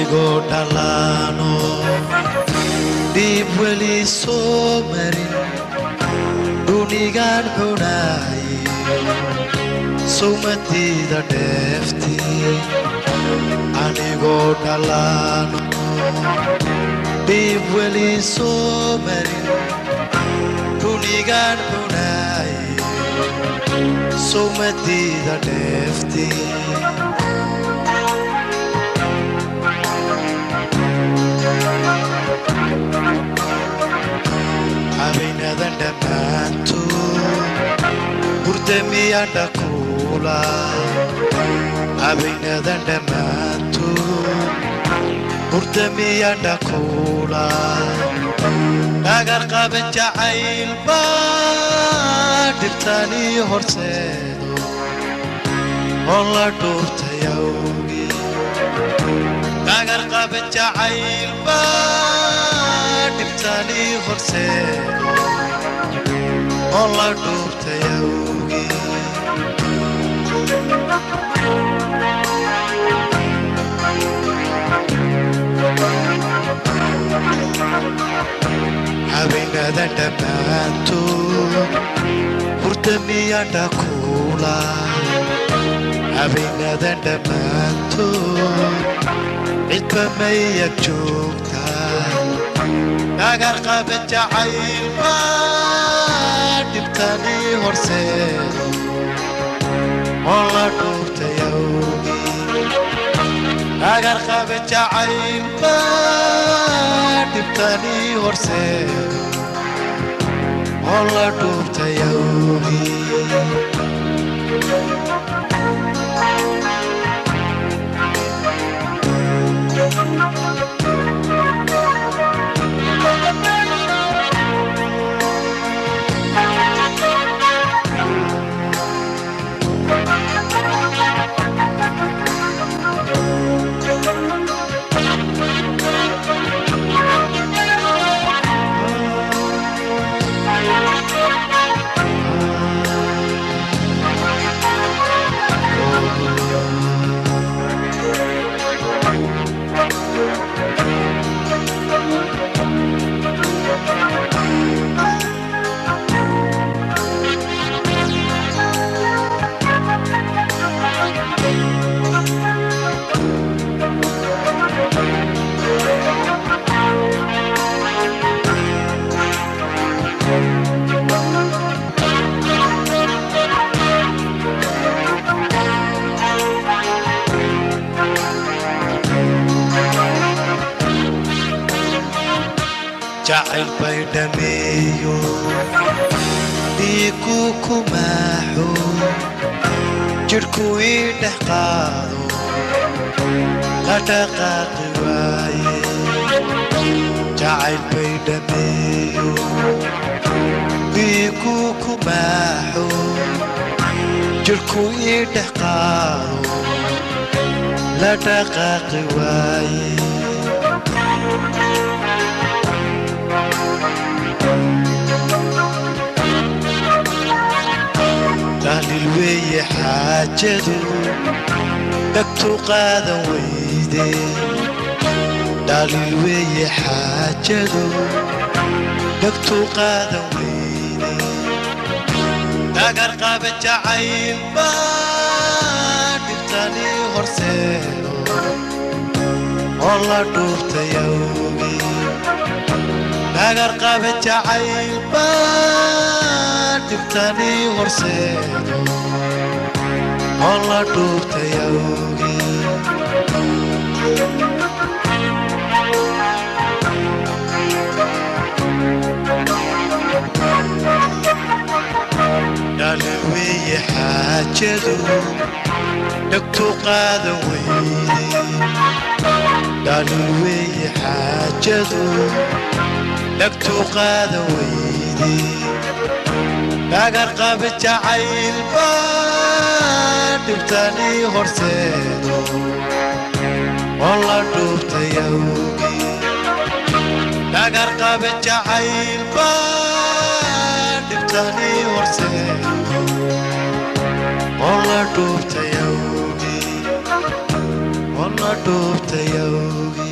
anigoo dhalaano dhiib weli soo marin dhunigaan cunaaye sumadiida dheefti anigoo dhalaano dhiib weli soo marin dhunigaan cunaaye sumadiida dheefti habeenadan dhammaantood hurdamiyaan dhakuula habeenadan dhammaantood hurdamiyaan dhakuula dhagar qaban jacayl baa dhibtanii horseedo oo la dhuurtay awgii dhagar qaban jacayl baa dhibtanii horseedo oo la dhuurtay awgii habeenadan dhammaantood hurdamiyaan dhakuula habeenadan dhammaantood cidba mayag joogtaa dhagar qaban jacayl baa dhibtanii horseedo oo la dhuurtay awgii dhagar qaban jacayl baa dhibtanii horseedo oo la dhuurtay awgii jacayl bay dhameeyo dhiigu kumaaxo jidhku ii dhex qaado la dhaqaaqi waaye jacayl bay dhameeyo dhiigu kumaaxo jidhku ii dhex qaado la dhaqaaqi waaye دليل ويا حاجته دكتو قادا ويدي دليل ويا حاجته دكتو قادا ويدي داقر قابل جعيل ما دبتاني هرسينو والله دوبت يومي داقر قابل جعيل ما دبتاني هرسينو والله دوبت يومي دلوي حاجته دكتو قادا ويدي دلوي حاجته دكتو قادا ويدي داقر قابل جعيل بان دبتاني هرسينو والله دوبت يومي داقر قابل جعيل بان دبتاني هرسينو والله دوبت يومي والله dhuubtay awgeed